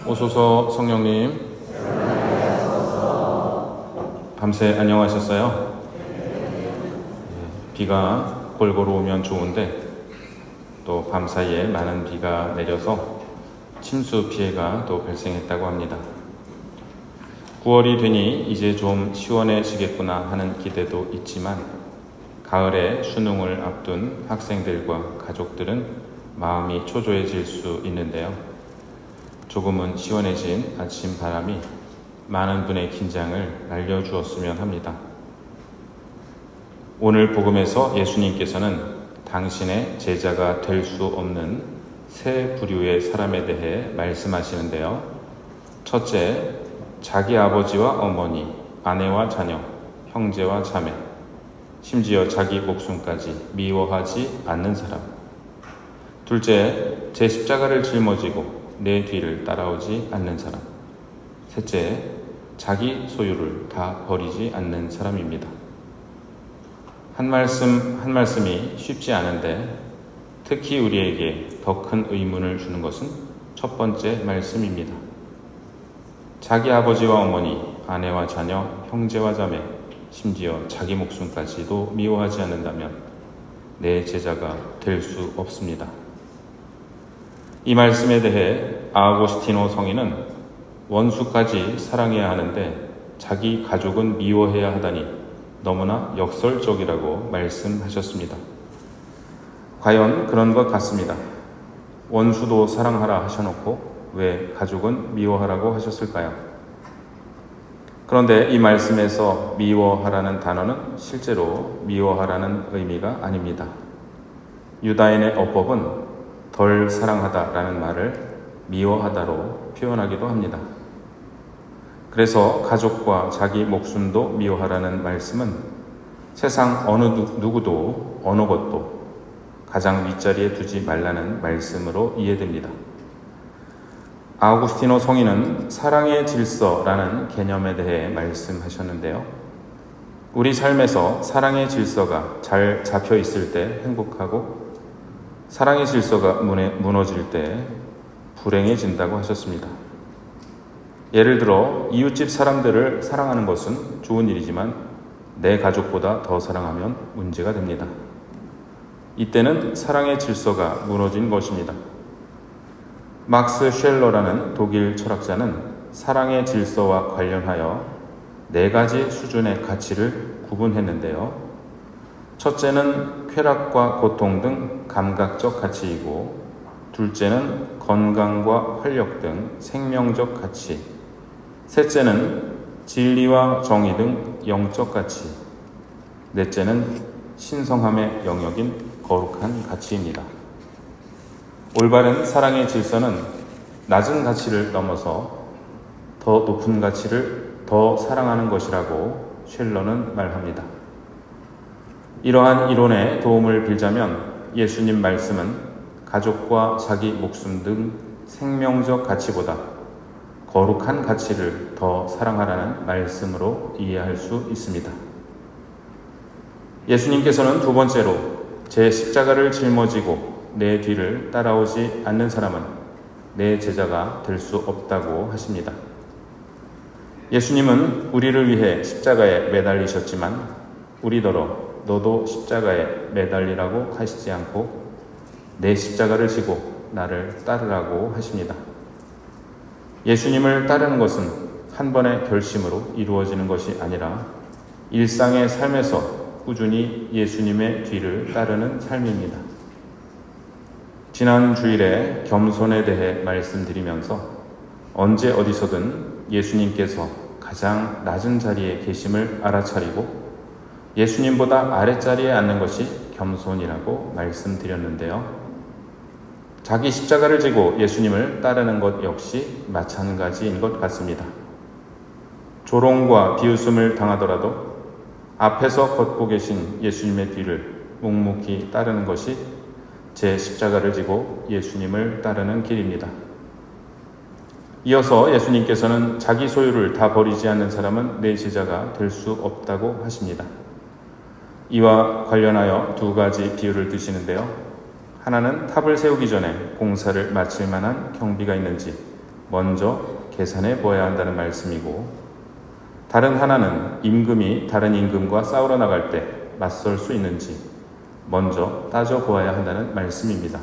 오소서 성령님, 밤새 안녕하셨어요? 비가 골고루 오면 좋은데 또 밤사이에 많은 비가 내려서 침수 피해가 또 발생했다고 합니다. 9월이 되니 이제 좀 시원해지겠구나 하는 기대도 있지만 가을에 수능을 앞둔 학생들과 가족들은 마음이 초조해질 수 있는데요. 조금은 시원해진 아침 바람이 많은 분의 긴장을 날려주었으면 합니다. 오늘 복음에서 예수님께서는 당신의 제자가 될 수 없는 세 부류의 사람에 대해 말씀하시는데요. 첫째, 자기 아버지와 어머니, 아내와 자녀, 형제와 자매, 심지어 자기 목숨까지 미워하지 않는 사람. 둘째, 제 십자가를 짊어지고 내 뒤를 따라오지 않는 사람. 셋째, 자기 소유를 다 버리지 않는 사람입니다. 한 말씀 한 말씀이 쉽지 않은데 특히 우리에게 더 큰 의문을 주는 것은 첫 번째 말씀입니다. 자기 아버지와 어머니, 아내와 자녀, 형제와 자매, 심지어 자기 목숨까지도 미워하지 않는다면 내 제자가 될 수 없습니다. 이 말씀에 대해 아우구스티노 성인은 원수까지 사랑해야 하는데 자기 가족은 미워해야 하다니 너무나 역설적이라고 말씀하셨습니다. 과연 그런 것 같습니다. 원수도 사랑하라 하셔놓고 왜 가족은 미워하라고 하셨을까요? 그런데 이 말씀에서 미워하라는 단어는 실제로 미워하라는 의미가 아닙니다. 유다인의 어법은 덜 사랑하다라는 말을 미워하다로 표현하기도 합니다. 그래서 가족과 자기 목숨도 미워하라는 말씀은 세상 어느 누구도 어느 것도 가장 윗자리에 두지 말라는 말씀으로 이해됩니다. 아우구스티노 성인은 사랑의 질서라는 개념에 대해 말씀하셨는데요. 우리 삶에서 사랑의 질서가 잘 잡혀 있을 때 행복하고 사랑의 질서가 무너질 때 불행해진다고 하셨습니다. 예를 들어 이웃집 사람들을 사랑하는 것은 좋은 일이지만 내 가족보다 더 사랑하면 문제가 됩니다. 이때는 사랑의 질서가 무너진 것입니다. 막스 쉘러라는 독일 철학자는 사랑의 질서와 관련하여 4가지 수준의 가치를 구분했는데요. 첫째는 쾌락과 고통 등 감각적 가치이고, 둘째는 건강과 활력 등 생명적 가치, 셋째는 진리와 정의 등 영적 가치, 넷째는 신성함의 영역인 거룩한 가치입니다. 올바른 사랑의 질서는 낮은 가치를 넘어서 더 높은 가치를 더 사랑하는 것이라고 쉘러는 말합니다. 이러한 이론에 도움을 빌자면 예수님 말씀은 가족과 자기 목숨 등 생명적 가치보다 거룩한 가치를 더 사랑하라는 말씀으로 이해할 수 있습니다. 예수님께서는 두 번째로 제 십자가를 짊어지고 내 뒤를 따라오지 않는 사람은 내 제자가 될 수 없다고 하십니다. 예수님은 우리를 위해 십자가에 매달리셨지만 우리더러 너도 십자가에 매달리라고 하시지 않고 내 십자가를 지고 나를 따르라고 하십니다. 예수님을 따르는 것은 한 번의 결심으로 이루어지는 것이 아니라 일상의 삶에서 꾸준히 예수님의 뒤를 따르는 삶입니다. 지난 주일에 겸손에 대해 말씀드리면서 언제 어디서든 예수님께서 가장 낮은 자리에 계심을 알아차리고 예수님보다 아랫자리에 앉는 것이 겸손이라고 말씀드렸는데요. 자기 십자가를 지고 예수님을 따르는 것 역시 마찬가지인 것 같습니다. 조롱과 비웃음을 당하더라도 앞에서 걷고 계신 예수님의 뒤를 묵묵히 따르는 것이 제 십자가를 지고 예수님을 따르는 길입니다. 이어서 예수님께서는 자기 소유를 다 버리지 않는 사람은 내 제자가 될 수 없다고 하십니다. 이와 관련하여 2가지 비유를 드시는데요. 하나는 탑을 세우기 전에 공사를 마칠 만한 경비가 있는지 먼저 계산해 보아야 한다는 말씀이고, 다른 하나는 임금이 다른 임금과 싸우러 나갈 때 맞설 수 있는지 먼저 따져보아야 한다는 말씀입니다.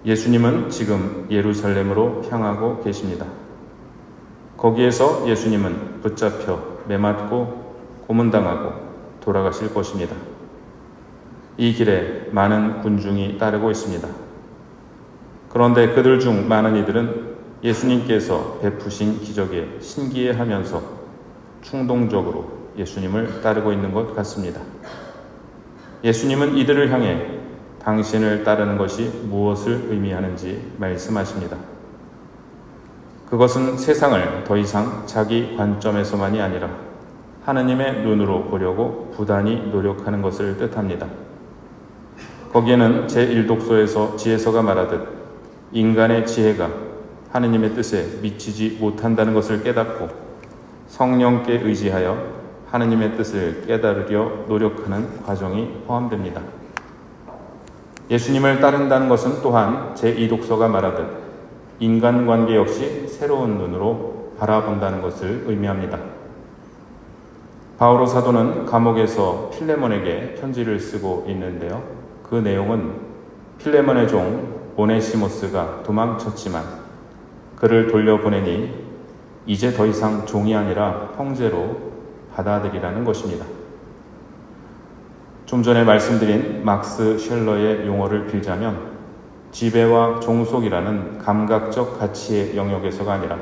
예수님은 지금 예루살렘으로 향하고 계십니다. 거기에서 예수님은 붙잡혀 매맞고 고문당하고 돌아가실 것입니다. 이 길에 많은 군중이 따르고 있습니다. 그런데 그들 중 많은 이들은 예수님께서 베푸신 기적에 신기해하면서 충동적으로 예수님을 따르고 있는 것 같습니다. 예수님은 이들을 향해 당신을 따르는 것이 무엇을 의미하는지 말씀하십니다. 그것은 세상을 더 이상 자기 관점에서만이 아니라 하느님의 눈으로 보려고 부단히 노력하는 것을 뜻합니다. 거기에는 제1독서에서 지혜서가 말하듯 인간의 지혜가 하느님의 뜻에 미치지 못한다는 것을 깨닫고 성령께 의지하여 하느님의 뜻을 깨달으려 노력하는 과정이 포함됩니다. 예수님을 따른다는 것은 또한 제2독서가 말하듯 인간관계 역시 새로운 눈으로 바라본다는 것을 의미합니다. 바오로 사도는 감옥에서 필레몬에게 편지를 쓰고 있는데요. 그 내용은 필레몬의 종 오네시모스가 도망쳤지만 그를 돌려보내니 이제 더 이상 종이 아니라 형제로 받아들이라는 것입니다. 좀 전에 말씀드린 막스 쉘러의 용어를 빌자면 지배와 종속이라는 감각적 가치의 영역에서가 아니라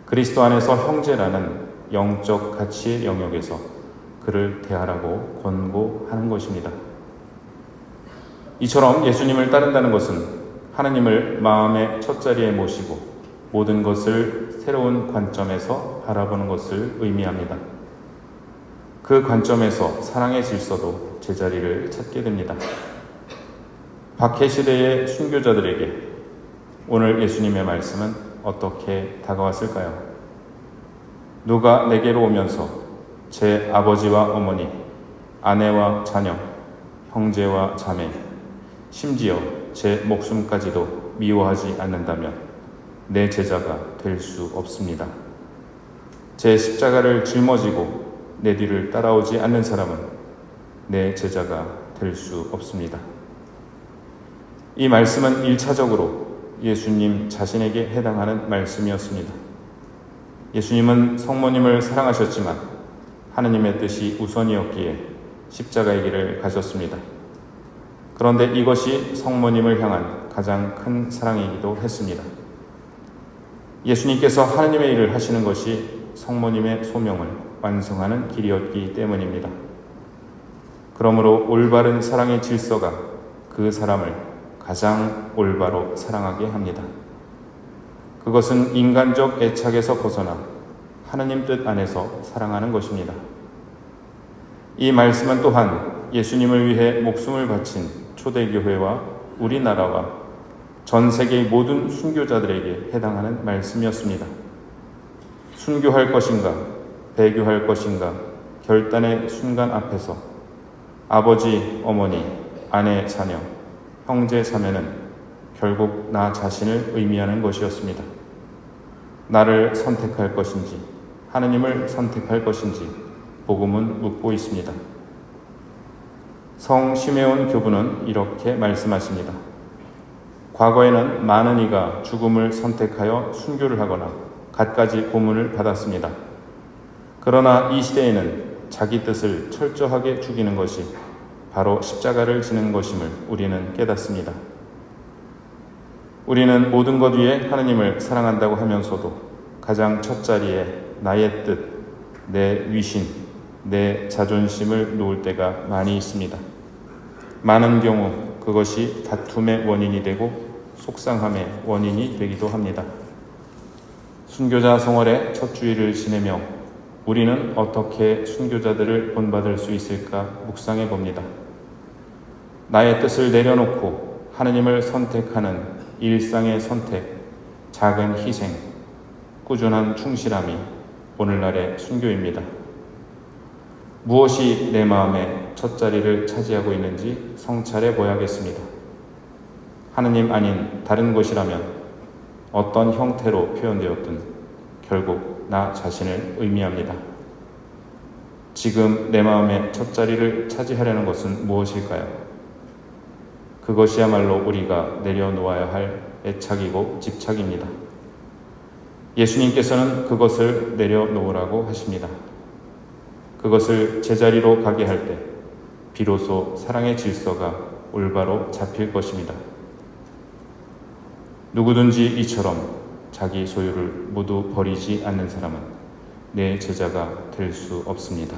그리스도 안에서 형제라는 영적 가치의 영역에서 그를 대하라고 권고하는 것입니다. 이처럼 예수님을 따른다는 것은 하나님을 마음의 첫자리에 모시고 모든 것을 새로운 관점에서 바라보는 것을 의미합니다. 그 관점에서 사랑의 질서도 제자리를 찾게 됩니다. 박해시대의 순교자들에게 오늘 예수님의 말씀은 어떻게 다가왔을까요? 누가 내게로 오면서 제 아버지와 어머니, 아내와 자녀, 형제와 자매, 심지어 제 목숨까지도 미워하지 않는다면 내 제자가 될 수 없습니다. 제 십자가를 짊어지고 내 뒤를 따라오지 않는 사람은 내 제자가 될 수 없습니다. 이 말씀은 1차적으로 예수님 자신에게 해당하는 말씀이었습니다. 예수님은 성모님을 사랑하셨지만 하느님의 뜻이 우선이었기에 십자가의 길을 가셨습니다. 그런데 이것이 성모님을 향한 가장 큰 사랑이기도 했습니다. 예수님께서 하느님의 일을 하시는 것이 성모님의 소명을 완성하는 길이었기 때문입니다. 그러므로 올바른 사랑의 질서가 그 사람을 가장 올바로 사랑하게 합니다. 그것은 인간적 애착에서 벗어나 하느님 뜻 안에서 사랑하는 것입니다. 이 말씀은 또한 예수님을 위해 목숨을 바친 초대교회와 우리나라와 전 세계의 모든 순교자들에게 해당하는 말씀이었습니다. 순교할 것인가, 배교할 것인가 결단의 순간 앞에서 아버지, 어머니, 아내, 자녀, 형제, 자매는 결국 나 자신을 의미하는 것이었습니다. 나를 선택할 것인지 하느님을 선택할 것인지 복음은 묻고 있습니다. 성 시메온 교부는 이렇게 말씀하십니다. 과거에는 많은 이가 죽음을 선택하여 순교를 하거나 갖가지 고문을 받았습니다. 그러나 이 시대에는 자기 뜻을 철저하게 죽이는 것이 바로 십자가를 지는 것임을 우리는 깨닫습니다. 우리는 모든 것 위에 하느님을 사랑한다고 하면서도 가장 첫자리에 나의 뜻, 내 위신, 내 자존심을 놓을 때가 많이 있습니다. 많은 경우 그것이 다툼의 원인이 되고 속상함의 원인이 되기도 합니다. 순교자 성월의 첫 주일을 지내며 우리는 어떻게 순교자들을 본받을 수 있을까 묵상해 봅니다. 나의 뜻을 내려놓고 하느님을 선택하는 일상의 선택, 작은 희생, 꾸준한 충실함이 오늘날의 순교입니다. 무엇이 내 마음의 첫자리를 차지하고 있는지 성찰해 보아야겠습니다. 하느님 아닌 다른 것이라면 어떤 형태로 표현되었든 결국 나 자신을 의미합니다. 지금 내 마음의 첫 자리를 차지하려는 것은 무엇일까요? 그것이야말로 우리가 내려놓아야 할 애착이고 집착입니다. 예수님께서는 그것을 내려놓으라고 하십니다. 그것을 제자리로 가게 할 때 비로소 사랑의 질서가 올바로 잡힐 것입니다. 누구든지 이처럼 자기 소유를 모두 버리지 않는 사람은 내 제자가 될 수 없습니다.